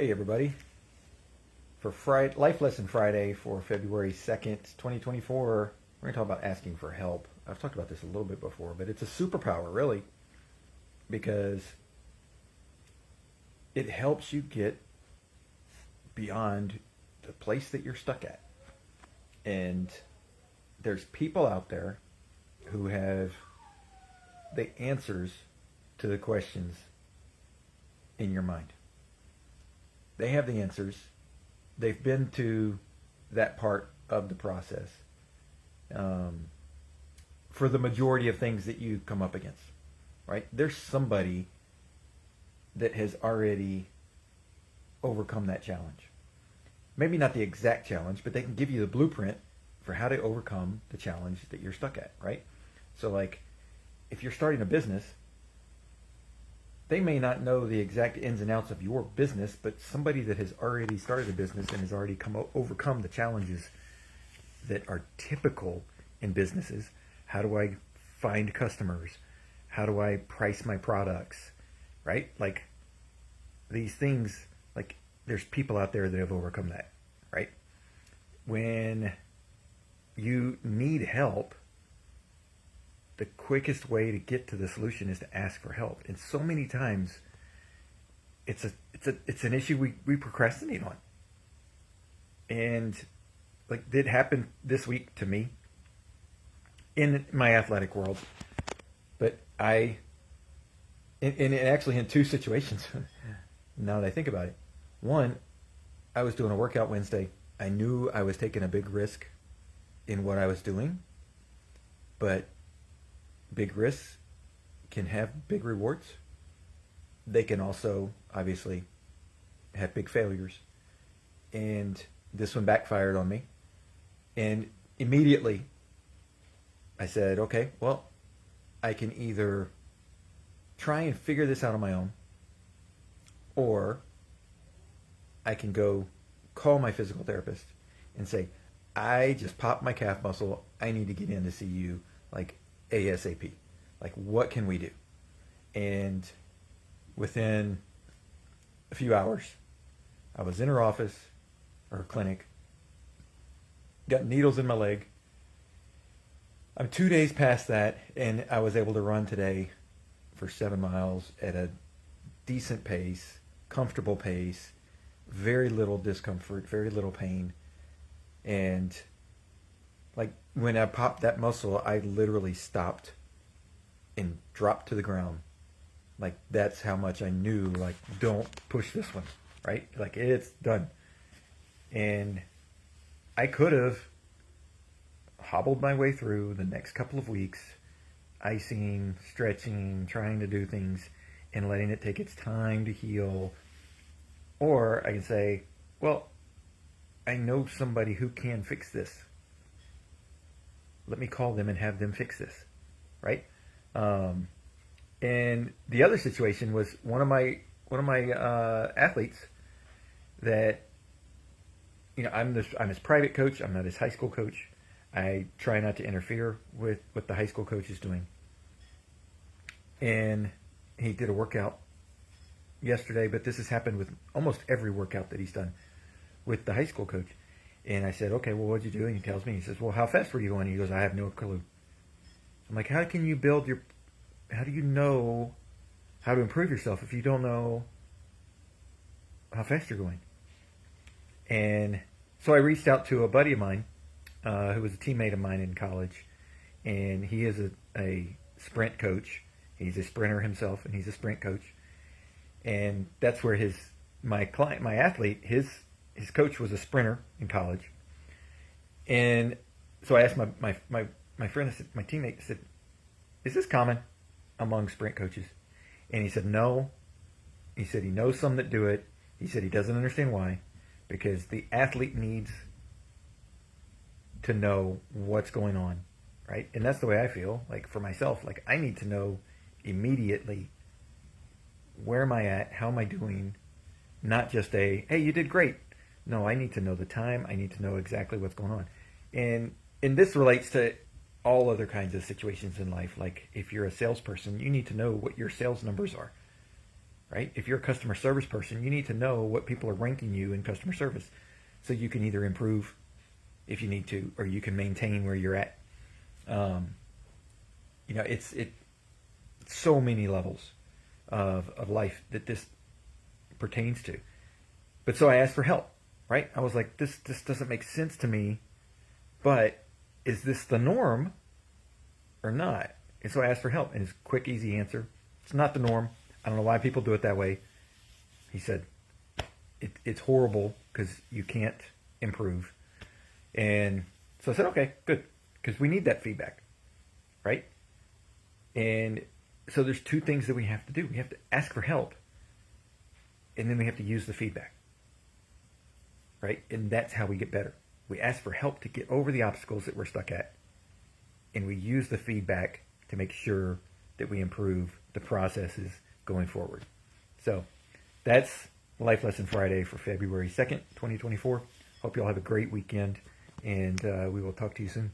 Hey everybody. For Friday, Life Lesson Friday for February 2nd, 2024, we're going to talk about asking for help. I've talked about this a little bit before, but it's a superpower really because it helps you get beyond the place that you're stuck at. And there's people out there who have the answers to the questions in your mind. They have the answers. They've been to that part of the process for the majority of things that you come up against, right? There's somebody that has already overcome that challenge. Maybe not the exact challenge, but they can give you the blueprint for how to overcome the challenge that you're stuck at, right? So like if you're starting a business, they may not know the exact ins and outs of your business, but somebody that has already started a business and has already overcome the challenges that are typical in businesses. How do I find customers? How do I price my products? Right? Like these things, like there's people out there that have overcome that, right? When you need help, the quickest way to get to the solution is to ask for help. And so many times it's an issue we procrastinate on. And like it happened this week to me in my athletic world. But actually in two situations, now that I think about it. One, I was doing a workout Wednesday. I knew I was taking a big risk in what I was doing, but big risks can have big rewards. They can also, obviously, have big failures. And this one backfired on me. And immediately, I said, okay, well, I can either try and figure this out on my own, or I can go call my physical therapist and say, I just popped my calf muscle. I need to get in to see you, like, ASAP. Like, what can we do? And within a few hours, I was in her office or her clinic, got needles in my leg. I'm 2 days past that, and I was able to run today for 7 miles at a decent pace, comfortable pace, very little discomfort, very little pain. And like when I popped that muscle, I literally stopped and dropped to the ground. Like that's how much I knew, like, don't push this one, right? Like it's done. And I could have hobbled my way through the next couple of weeks, icing, stretching, trying to do things and letting it take its time to heal. Or I can say, well, I know somebody who can fix this. Let me call them and have them fix this, right? And the other situation was one of my athletes that, you know, I'm his private coach. I'm not his high school coach. I try not to interfere with what the high school coach is doing. And he did a workout yesterday, but this has happened with almost every workout that he's done with the high school coach. And I said, okay, well, what'd you do? And he tells me, he says, well, how fast were you going? He goes, I have no clue. I'm like, how do you know how to improve yourself if you don't know how fast you're going? And so I reached out to a buddy of mine who was a teammate of mine in college. And he is a sprint coach. He's a sprinter himself, and he's a sprint coach. And that's where my athlete, his coach was a sprinter in college. And so I asked my friend, I said, my teammate, I said, is this common among sprint coaches? And he said, no. He said he knows some that do it. He said he doesn't understand why, because the athlete needs to know what's going on, right? And that's the way I feel, like for myself, like I need to know immediately where am I at, how am I doing, not just hey, you did great. No, I need to know the time. I need to know exactly what's going on. And this relates to all other kinds of situations in life. Like if you're a salesperson, you need to know what your sales numbers are. right? If you're a customer service person, you need to know what people are ranking you in customer service, so you can either improve if you need to, or you can maintain where you're at. It's so many levels of life that this pertains to. But so I asked for help, right? I was like, this doesn't make sense to me, but is this the norm or not? And so I asked for help, and his quick, easy answer, it's not the norm. I don't know why people do it that way. He said, it's horrible because you can't improve. And so I said, okay, good, because we need that feedback, right? And so there's two things that we have to do. We have to ask for help, and then we have to use the feedback, right? And that's how we get better. We ask for help to get over the obstacles that we're stuck at, and we use the feedback to make sure that we improve the processes going forward. So that's Life Lesson Friday for February 2nd, 2024. Hope you all have a great weekend, and we will talk to you soon.